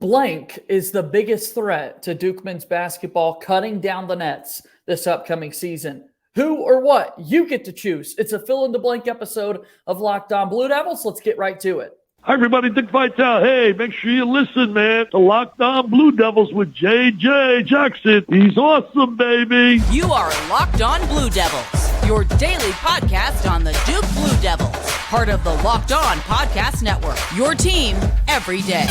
Blank is the biggest threat to Duke men's basketball cutting down the nets this upcoming season. Who or what? You get to choose. It's a fill in the blank episode of Locked On Blue Devils. Let's get right to it. Hi, everybody. Dick Vitale. Hey, make sure you listen, man, to Locked On Blue Devils with JJ Jackson. He's awesome, baby. You are Locked On Blue Devils, your daily podcast on the Duke Blue Devils, part of the Locked On Podcast Network, your team every day.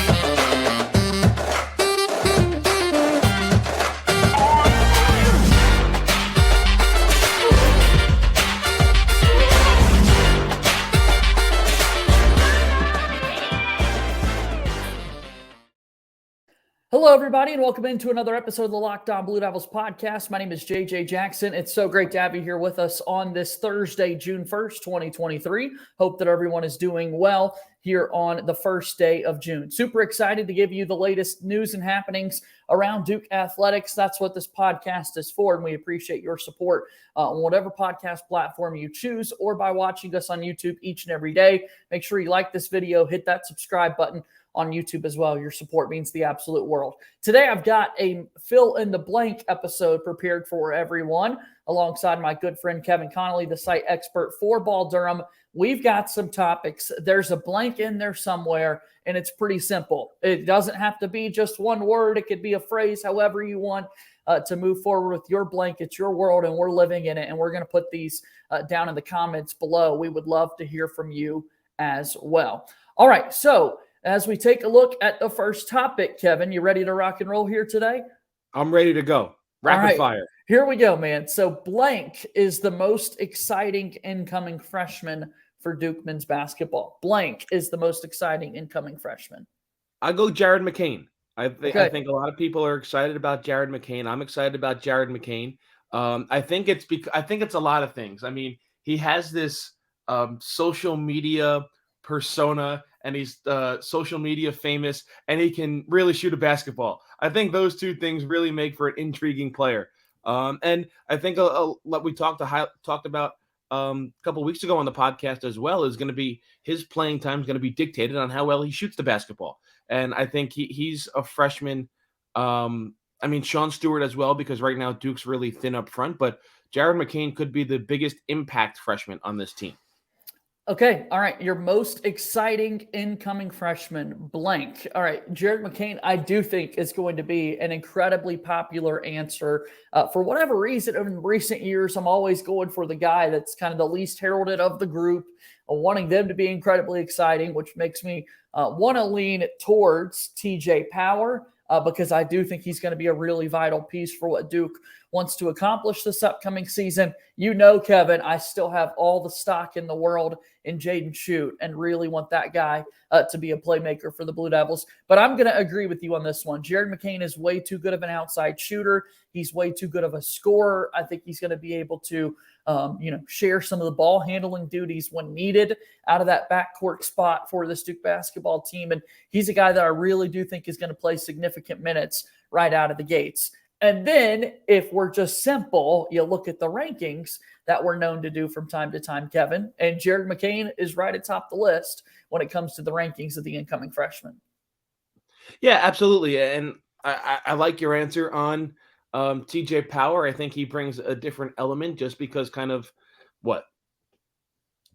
Hello, everybody, and welcome into another episode of the Locked On Blue Devils podcast. My name is JJ Jackson. It's so great to have you here with us on this Thursday, June 1st, 2023. Hope that everyone is doing well here on the first day of June. Super excited to give you the latest news and happenings around Duke athletics. That's what this podcast is for, and we appreciate your support on whatever podcast platform you choose or by watching us on YouTube each and every day. Make sure you like this video, hit that subscribe button on YouTube as well. Your support means the absolute world. Today, I've got a fill-in-the-blank episode prepared for everyone, alongside my good friend Kevin Connelly, the site expert for Ball Durham. We've got some topics. There's a blank in there somewhere, and it's pretty simple. It doesn't have to be just one word. It could be a phrase, however you want to move forward with your blank. It's your world, and we're living in it, and we're going to put these down in the comments below. We would love to hear from you as well. All right, so as we take a look at the first topic, Kevin, you ready to rock and roll here today? I'm ready to go. Rapid fire. Here we go, man. So blank is the most exciting incoming freshman for Duke men's basketball. Blank is the most exciting incoming freshman. I go Jared McCain. I think a lot of people are excited about Jared McCain. I'm excited about Jared McCain. I think it's a lot of things. I mean, he has this social media persona, and he's social media famous, and he can really shoot a basketball. I think those two things really make for an intriguing player. And I think what we talked about a couple of weeks ago on the podcast as well is going to be his playing time is going to be dictated on how well he shoots the basketball. And I think he's a freshman. I mean, Sean Stewart as well, because right now Duke's really thin up front, but Jared McCain could be the biggest impact freshman on this team. Okay, all right. Your most exciting incoming freshman, blank. All right, Jared McCain, I do think is going to be an incredibly popular answer. For whatever reason, in recent years, I'm always going for the guy that's kind of the least heralded of the group, wanting them to be incredibly exciting, which makes me want to lean towards TJ Power, because I do think he's going to be a really vital piece for what Duke wants to accomplish this upcoming season. You know, Kevin, I still have all the stock in the world in Jaden Shoot and really want that guy to be a playmaker for the Blue Devils. But I'm going to agree with you on this one. Jared McCain is way too good of an outside shooter. He's way too good of a scorer. I think he's going to be able to, share some of the ball handling duties when needed out of that backcourt spot for this Duke basketball team. And he's a guy that I really do think is going to play significant minutes right out of the gates. And then if we're just simple, you look at the rankings that we're known to do from time to time, Kevin, and Jared McCain is right atop the list when it comes to the rankings of the incoming freshmen. Yeah, absolutely. And I like your answer on TJ Power. I think he brings a different element just because kind of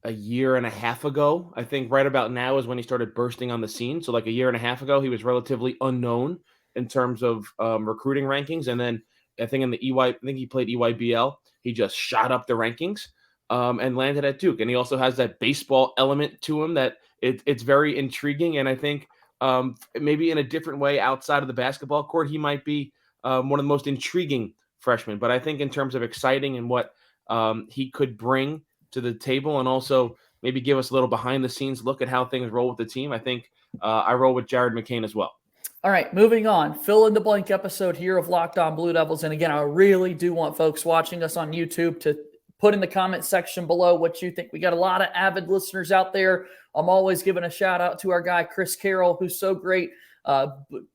a year and a half ago, I think right about now is when he started bursting on the scene. So like a year and a half ago, he was relatively unknown in terms of recruiting rankings. And then I think I think he played EYBL. He just shot up the rankings and landed at Duke. And he also has that baseball element to him that it's very intriguing. And I think maybe in a different way outside of the basketball court, he might be one of the most intriguing freshmen. But I think in terms of exciting and what he could bring to the table and also maybe give us a little behind the scenes look at how things roll with the team, I think I roll with Jared McCain as well. All right, moving on. Fill in the blank episode here of Locked On Blue Devils. And again, I really do want folks watching us on YouTube to put in the comment section below what you think. We got a lot of avid listeners out there. I'm always giving a shout out to our guy, Chris Carroll, who's so great.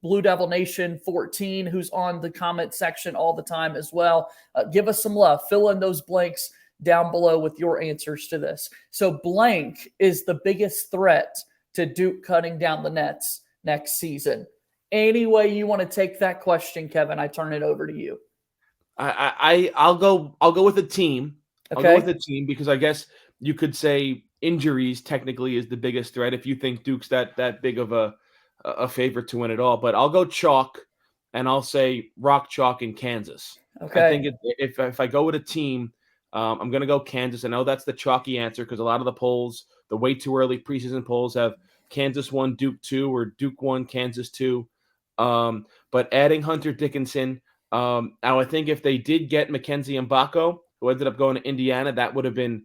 Blue Devil Nation 14, who's on the comment section all the time as well. Give us some love. Fill in those blanks down below with your answers to this. So blank is the biggest threat to Duke cutting down the nets next season. Any way you want to take that question, Kevin, I turn it over to you. I'll go with a team. Okay. I'll go with a team because I guess you could say injuries technically is the biggest threat if you think Duke's that big of a favorite to win it all. But I'll go chalk, and I'll say rock chalk in Kansas. Okay. I think if I go with a team, I'm going to go Kansas. I know that's the chalky answer because a lot of the polls, the way too early preseason polls, have Kansas 1, Duke 2, or Duke 1, Kansas 2. But adding Hunter Dickinson, now I think if they did get Mackenzie Mbako, who ended up going to Indiana, that would have been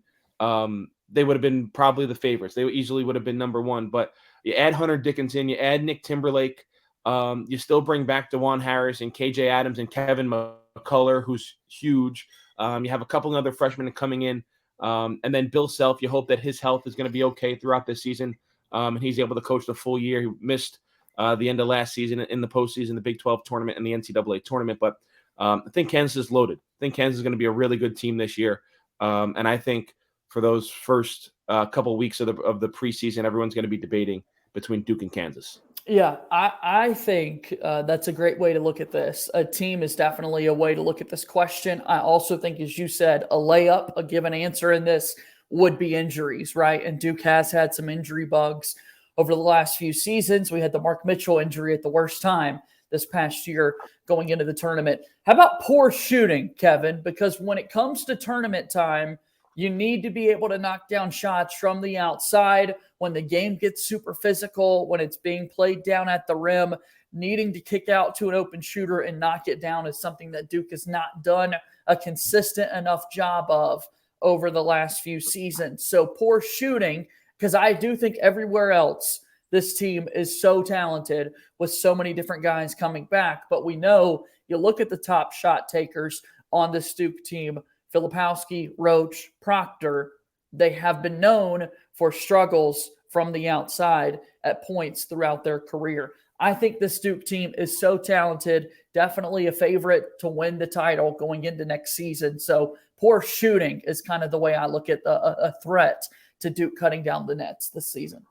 they would have been probably the favorites. They easily would have been number one. But you add Hunter Dickinson, you add Nick Timberlake, you still bring back DeJuan Harris and KJ Adams and Kevin McCullough, who's huge. You have a couple of other freshmen coming in. And then Bill Self, you hope that his health is going to be okay throughout this season. And he's able to coach the full year. He missed the end of last season in the postseason, the Big 12 tournament and the NCAA tournament. But I think Kansas is loaded. I think Kansas is going to be a really good team this year. And I think for those first couple of weeks of the preseason, everyone's going to be debating between Duke and Kansas. Yeah, I think that's a great way to look at this. A team is definitely a way to look at this question. I also think, as you said, a layup, a given answer in this would be injuries, right? And Duke has had some injury bugs over the last few seasons. We had the Mark Mitchell injury at the worst time this past year going into the tournament. How about poor shooting, Kevin? Because when it comes to tournament time, you need to be able to knock down shots from the outside. When the game gets super physical, when it's being played down at the rim, needing to kick out to an open shooter and knock it down is something that Duke has not done a consistent enough job of over the last few seasons. So poor shooting, because I do think everywhere else, this team is so talented with so many different guys coming back. But we know, you look at the top shot takers on this Duke team, Filipowski, Roach, Proctor, they have been known for struggles from the outside at points throughout their career. I think this Duke team is so talented, definitely a favorite to win the title going into next season. So poor shooting is kind of the way I look at a threat to Duke cutting down the nets this season.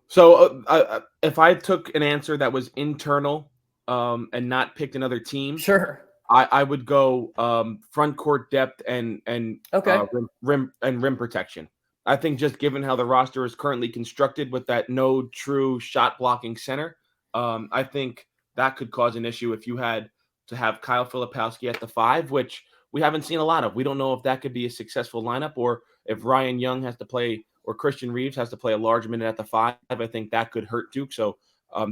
So if I took an answer that was internal and not picked another team, sure, I would go front court depth and rim protection. I think just given how the roster is currently constructed with that no true shot blocking center, I think that could cause an issue if you had to have Kyle Filipowski at the 5, which we haven't seen a lot of. We don't know if that could be a successful lineup or if Ryan Young has to play or Christian Reeves has to play a large minute at the 5. I think that could hurt Duke. So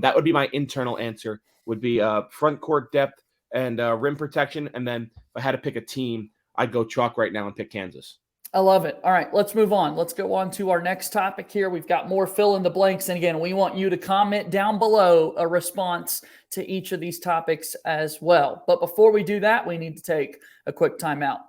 that would be my internal answer, would be front court depth and rim protection. And then if I had to pick a team, I'd go chalk right now and pick Kansas. I love it. All right, let's move on. Let's go on to our next topic here. We've got more fill in the blanks. And again, we want you to comment down below a response to each of these topics as well. But before we do that, we need to take a quick timeout.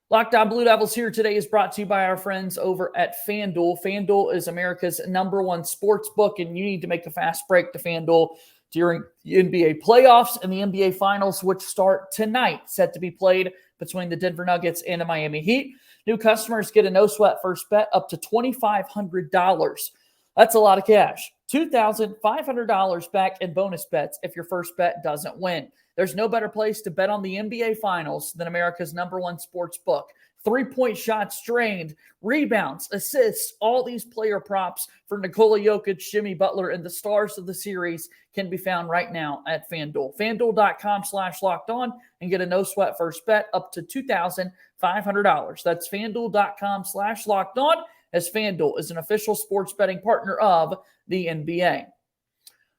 Locked On Blue Devils here today is brought to you by our friends over at FanDuel. FanDuel is America's #1 sports book, and you need to make a fast break to FanDuel during the NBA playoffs and the NBA Finals, which start tonight, set to be played between the Denver Nuggets and the Miami Heat. New customers get a no-sweat first bet up to $2,500. That's a lot of cash. $2,500 back in bonus bets if your first bet doesn't win. There's no better place to bet on the NBA Finals than America's #1 sports book. 3-point shots drained, rebounds, assists, all these player props for Nikola Jokic, Jimmy Butler, and the stars of the series can be found right now at FanDuel. FanDuel.com/lockedon and get a no-sweat first bet up to $2,500. That's FanDuel.com/lockedon, as FanDuel is an official sports betting partner of the NBA.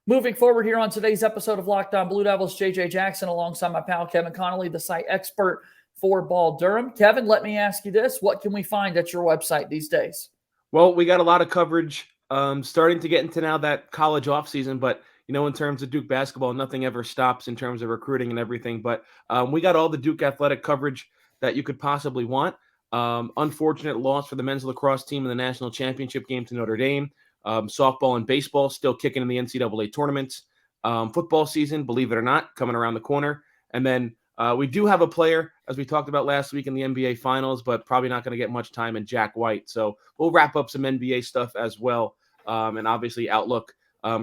Moving forward here on today's episode of Locked On Blue Devils, JJ Jackson alongside my pal Kevin Connelly, the site expert for Ball Durham. Kevin, let me ask you this. What can we find at your website these days? Well, we got a lot of coverage starting to get into now that college offseason, but in terms of Duke basketball, nothing ever stops in terms of recruiting and everything. But we got all the Duke athletic coverage that you could possibly want. Unfortunate loss for the men's lacrosse team in the national championship game to Notre Dame. Softball and baseball still kicking in the NCAA tournaments. Football season, believe it or not, coming around the corner. And then we do have a player, as we talked about last week in the NBA Finals, but probably not going to get much time in Jack White. So we'll wrap up some NBA stuff as well, and obviously outlook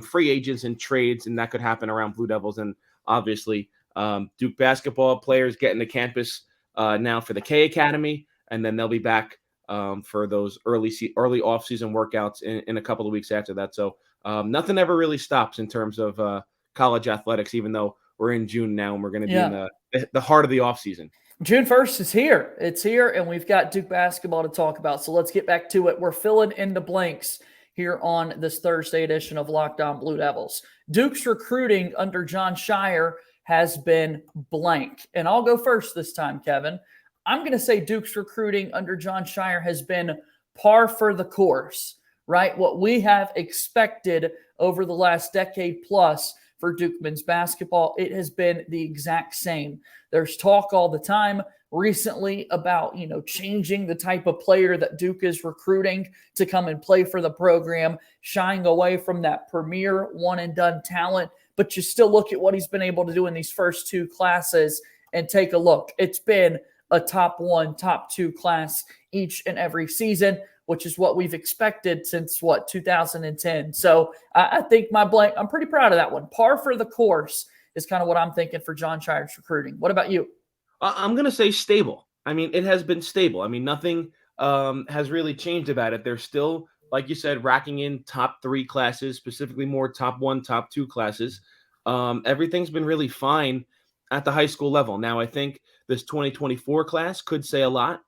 free agents and trades, and that could happen around Blue Devils. And obviously, Duke basketball players getting to campus now for the K Academy, and then they'll be back for those early off-season workouts in a couple of weeks after that. So nothing ever really stops in terms of college athletics, even though we're in June now and we're going to be in the heart of the off-season. June 1st is here. It's here, and we've got Duke basketball to talk about. So let's get back to it. We're filling in the blanks here on this Thursday edition of Locked On Blue Devils. Duke's recruiting under Jon Scheyer has been blank. And I'll go first this time, Kevin. I'm going to say Duke's recruiting under Jon Scheyer has been par for the course, right? What we have expected over the last decade plus for Duke men's basketball, it has been the exact same. There's talk all the time recently about, changing the type of player that Duke is recruiting to come and play for the program, shying away from that premier one-and-done talent. But you still look at what he's been able to do in these first two classes and take a look. It's been a top one, top two class each and every season, which is what we've expected since 2010. So I think I'm pretty proud of that one. Par for the course is kind of what I'm thinking for Jon Scheyer's recruiting. What about you? I'm going to say stable. I mean, it has been stable. I mean, nothing has really changed about it. They're still, like you said, racking in top three classes, specifically more top one, top two classes. Everything's been really fine at the high school level. Now, I think this 2024 class could say a lot,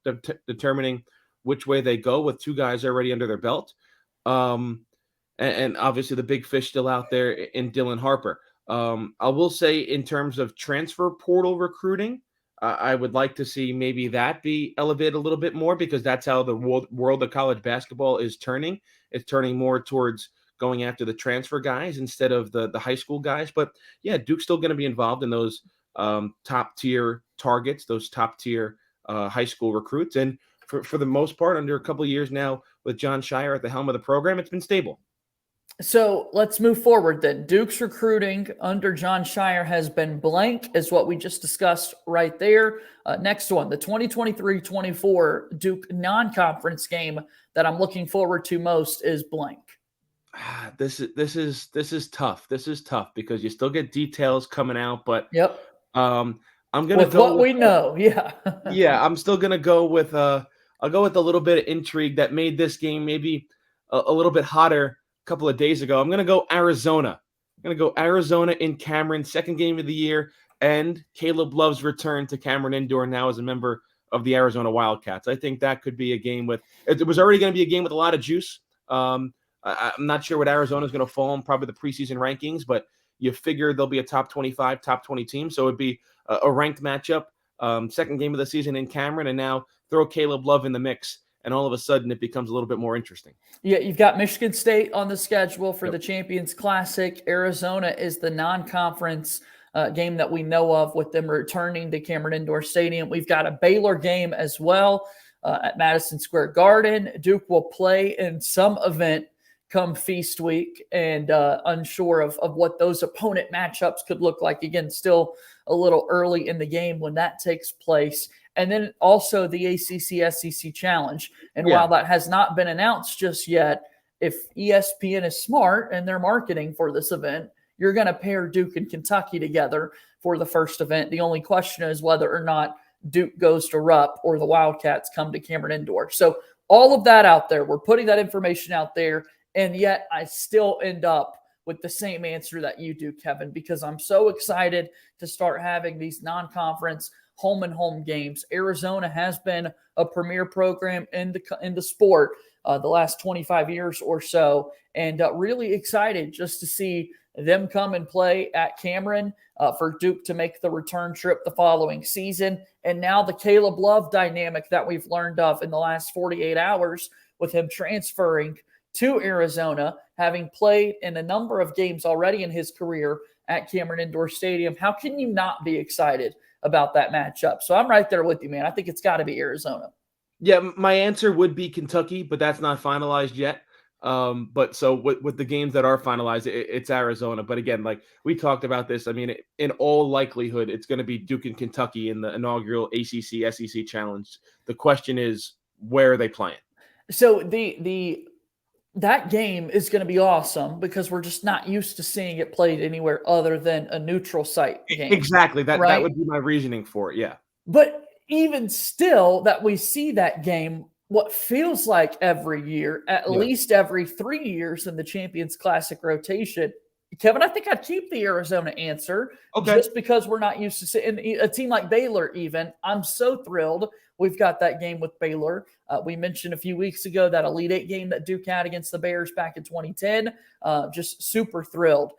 determining which way they go with two guys already under their belt. And obviously the big fish still out there in Dylan Harper. I will say in terms of transfer portal recruiting, I would like to see maybe that be elevated a little bit more, because that's how the world of college basketball is turning. It's turning more towards going after the transfer guys instead of the high school guys. But yeah, Duke's still going to be involved in those top tier targets, those top tier high school recruits. And for the most part, under a couple of years now with Jon Scheyer at the helm of the program, it's been stable. So let's move forward then. Duke's recruiting under Jon Scheyer has been blank, is what we just discussed right there. Next one, the 2023-24 Duke non-conference game that I'm looking forward to most is blank. This is tough. This is tough because you still get details coming out, but yep. I'm gonna go with what we know. Yeah. Yeah, I'm still gonna go with I'll go with a little bit of intrigue that made this game maybe a little bit hotter a couple of days ago. I'm gonna go Arizona. I'm gonna go Arizona in Cameron, second game of the year, and Caleb Love's return to Cameron Indoor now as a member of the Arizona Wildcats. I think that could be a game with it was already going to be a game with a lot of juice. I'm not sure what Arizona is going to fall in probably the preseason rankings, but you figure there'll be a top 25, top 20 team. So it'd be a ranked matchup, second game of the season in Cameron, and now throw Caleb Love in the mix, and all of a sudden it becomes a little bit more interesting. Yeah, you've got Michigan State on the schedule for the Champions Classic. Arizona is the non-conference game that we know of, with them returning to Cameron Indoor Stadium. We've got a Baylor game as well at Madison Square Garden. Duke will play in some event come Feast Week, and unsure of what those opponent matchups could look like. Again, still a little early in the game when that takes place. And then also the ACC-SEC Challenge. And while that has not been announced just yet, if ESPN is smart and they're marketing for this event, you're going to pair Duke and Kentucky together for the first event. The only question is whether or not Duke goes to Rupp or the Wildcats come to Cameron Indoor. So all of that out there, we're putting that information out there, and yet I still end up with the same answer that you do, Kevin, because I'm so excited to start having these non-conference home and home games. Arizona has been a premier program in the sport the last 25 years or so, and really excited just to see them come and play at Cameron, for Duke to make the return trip the following season. And now the Caleb Love dynamic that we've learned of in the last 48 hours with him transferring to Arizona, having played in a number of games already in his career at Cameron Indoor Stadium. How can you not be excited about that matchup? So I'm right there with you, man. I think it's got to be Arizona. Yeah, my answer would be Kentucky, but that's not finalized yet. But so with the games that are finalized, it's Arizona. But again, like we talked about this, I mean, in all likelihood, it's going to be Duke and Kentucky in the inaugural ACC-SEC Challenge. The question is, where are they playing? So the that game is going to be awesome because we're just not used to seeing it played anywhere other than a neutral site game. Exactly. That right? would be my reasoning for it. Yeah. But even still, that we see that game, what feels like every year, at least every 3 years in the Champions Classic rotation. Kevin, I think I'd keep the Arizona answer just because we're not used to seeing a team like Baylor. Even I'm so thrilled we've got that game with Baylor. We mentioned a few weeks ago that Elite Eight game that Duke had against the Bears back in 2010. Just super thrilled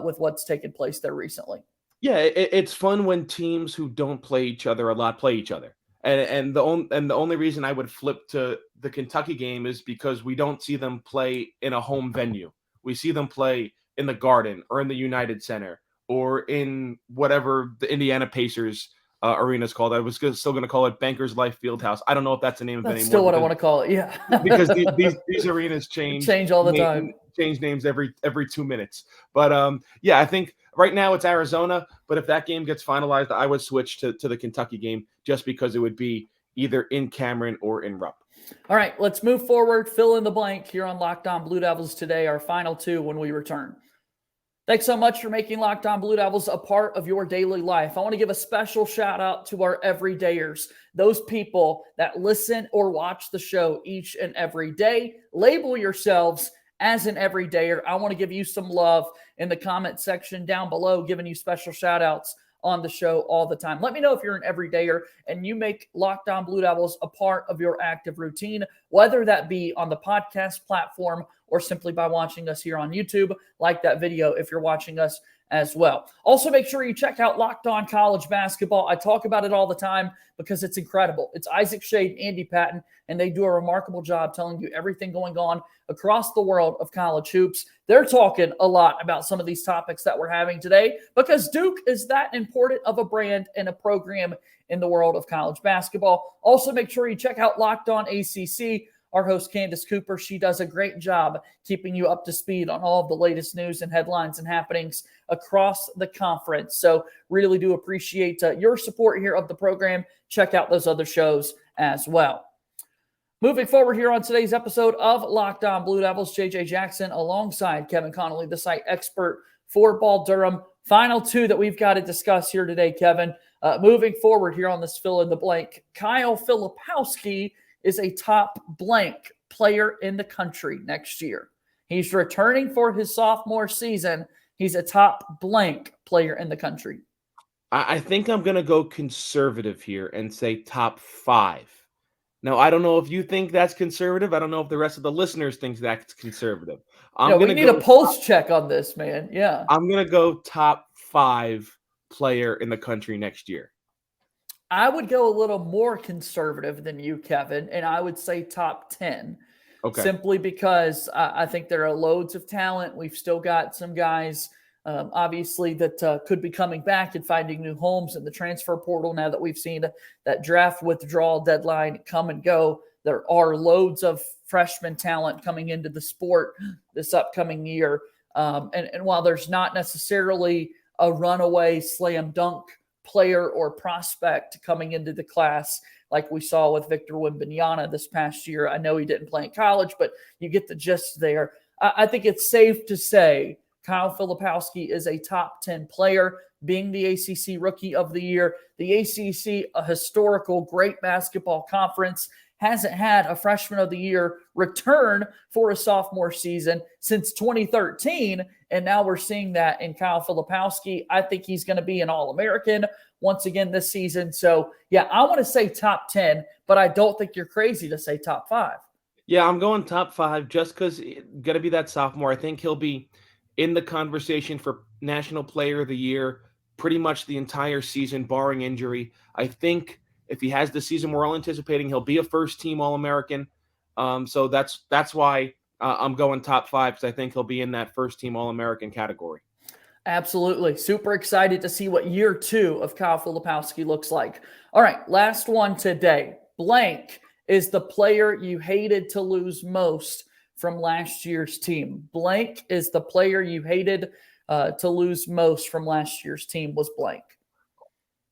with what's taken place there recently. Yeah, it's fun when teams who don't play each other a lot play each other. And the only reason I would flip to the Kentucky game is because we don't see them play in a home venue. We see them play in the Garden or in the United Center or in whatever the Indiana Pacers arena is called. I was still going to call it Bankers Life Fieldhouse. I don't know if that's the name of it anymore. Still what I want to call it, yeah. Because these arenas change all the time. Change names every 2 minutes. But yeah, I think right now it's Arizona. But if that game gets finalized, I would switch to the Kentucky game just because it would be either in Cameron or in Rupp. All right, let's move forward. Fill in the blank here on Locked On Blue Devils today, our final two when we return. Thanks so much for making Locked On Blue Devils a part of your daily life. I want to give a special shout out to our everydayers, those people that listen or watch the show each and every day. Label yourselves as an everydayer. I want to give you some love in the comment section down below, giving you special shout outs on the show all the time. Let me know if you're an everydayer and you make Locked On Blue Devils a part of your active routine, whether that be on the podcast platform or simply by watching us here on YouTube. Like that video if you're watching us as well. Also, make sure you check out Locked On College Basketball. I talk about it all the time because it's incredible. It's Isaac Shade and Andy Patton, and they do a remarkable job telling you everything going on across the world of college hoops. They're talking a lot about some of these topics that we're having today because Duke is that important of a brand and a program in the world of college basketball. Also, make sure you check out Locked On ACC. Our host, Candace Cooper, she does a great job keeping you up to speed on all of the latest news and headlines and happenings across the conference. So really do appreciate your support here of the program. Check out those other shows as well. Moving forward here on today's episode of Locked On Blue Devils, JJ Jackson alongside Kevin Connelly, the site expert for Ball Durham. Final two that we've got to discuss here today, Kevin. Moving forward here on this fill in the blank, Kyle Filipowski is a top blank player in the country next year. He's returning for his sophomore season. He's a top blank player in the country. I think I'm going to go conservative here and say top 5. Now, I don't know if you think that's conservative. I don't know if the rest of the listeners think that's conservative. We need a pulse check on this, man. Yeah. I'm going to go top 5 player in the country next year. I would go a little more conservative than you, Kevin, and I would say top 10. Okay. Simply because I think there are loads of talent. We've still got some guys, obviously, that could be coming back and finding new homes in the transfer portal now that we've seen that draft withdrawal deadline come and go. There are loads of freshman talent coming into the sport this upcoming year. And while there's not necessarily a runaway slam dunk player or prospect coming into the class like we saw with Victor Wembanyama this past year. I know he didn't play in college, but you get the gist there. I think it's safe to say Kyle Filipowski is a top 10 player, being the ACC Rookie of the Year. The ACC, a historical great basketball conference, hasn't had a Freshman of the Year return for a sophomore season since 2013, and now we're seeing that in Kyle Filipowski. I think he's going to be an All-American once again this season. So, yeah, I want to say top 10, but I don't think you're crazy to say top 5. Yeah, I'm going top 5 just because it's going to be that sophomore. I think he'll be in the conversation for National Player of the Year pretty much the entire season, barring injury. I think if he has the season we're all anticipating, he'll be a first-team All-American. So that's why I'm going top 5, because I think he'll be in that first-team All-American category. Absolutely. Super excited to see what year 2 of Kyle Filipowski looks like. All right, last one today. Blank is the player you hated to lose most from last year's team. Blank is the player you hated to lose most from last year's team was blank.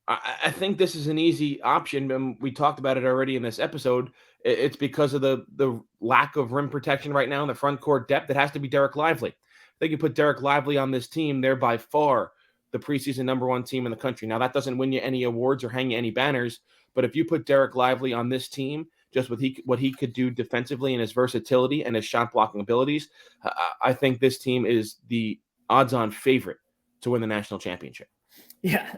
I think this is an easy option, and we talked about it already in this episode. it's because of the lack of rim protection right now in the front court depth. It has to be Derek Lively. They can put Derek Lively on this team. They're by far the preseason #1 team in the country. Now, that doesn't win you any awards or hang you any banners, but if you put Derek Lively on this team, just with what he could do defensively and his versatility and his shot blocking abilities, I think this team is the odds-on favorite to win the national championship. Yeah.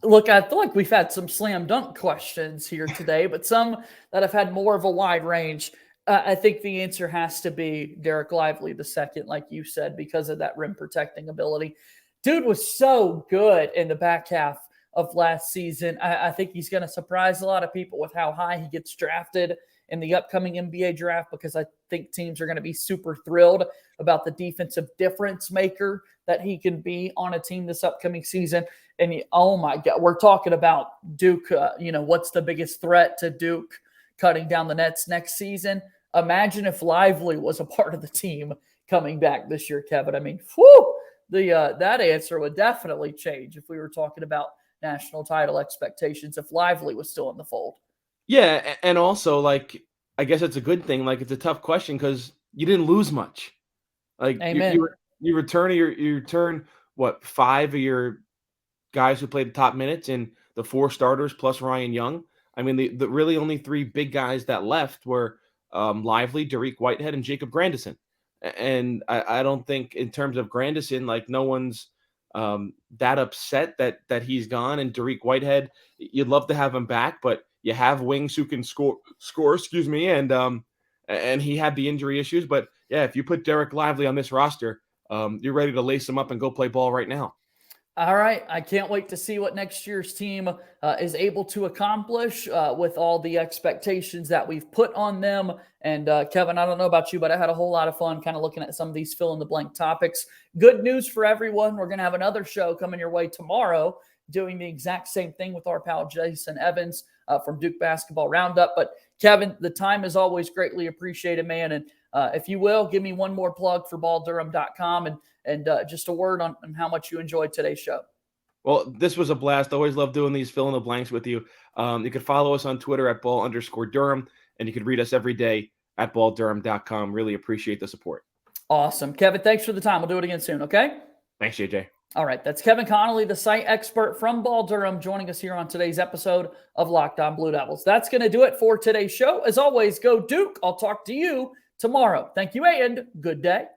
Look, I feel like we've had some slam dunk questions here today, but some that have had more of a wide range. I think the answer has to be Derek Lively II, like you said, because of that rim protecting ability. Dude was so good in the back half of last season. I think he's going to surprise a lot of people with how high he gets drafted in the upcoming NBA draft, because I think teams are going to be super thrilled about the defensive difference maker that he can be on a team this upcoming season. And oh my God, we're talking about Duke. What's the biggest threat to Duke cutting down the nets next season? Imagine if Lively was a part of the team coming back this year, Kevin. I mean, that answer would definitely change if we were talking about national title expectations if Lively was still in the fold. Yeah, and also, like, I guess it's a good thing. Like, it's a tough question because you didn't lose much. Like, Amen. you return what, 5 of your guys who played the top minutes and the 4 starters plus Ryan Young. I mean, the really only 3 big guys that left were Lively, Dariq Whitehead, and Jacob Grandison. And I don't think in terms of Grandison, like, no one's that upset that he's gone. And Dariq Whitehead, you'd love to have him back, but you have wings who can score, and he had the injury issues. But yeah, if you put Derek Lively on this roster, you're ready to lace him up and go play ball right now. All right. I can't wait to see what next year's team is able to accomplish with all the expectations that we've put on them. And Kevin, I don't know about you, but I had a whole lot of fun kind of looking at some of these fill-in-the-blank topics. Good news for everyone. We're going to have another show coming your way tomorrow doing the exact same thing with our pal Jason Evans from Duke Basketball Roundup. But Kevin, the time is always greatly appreciated, man. And if you will, give me one more plug for balldurham.com and just a word on how much you enjoyed today's show. Well, this was a blast. Always love doing these fill in the blanks with you. You can follow us on Twitter at @ball_Durham, and you can read us every day at balldurham.com. Really appreciate the support. Awesome. Kevin, thanks for the time. We'll do it again soon, okay? Thanks, JJ. All right. That's Kevin Connelly, the site expert from Ball Durham, joining us here on today's episode of Locked On Blue Devils. That's going to do it for today's show. As always, go Duke. I'll talk to you tomorrow. Thank you and good day.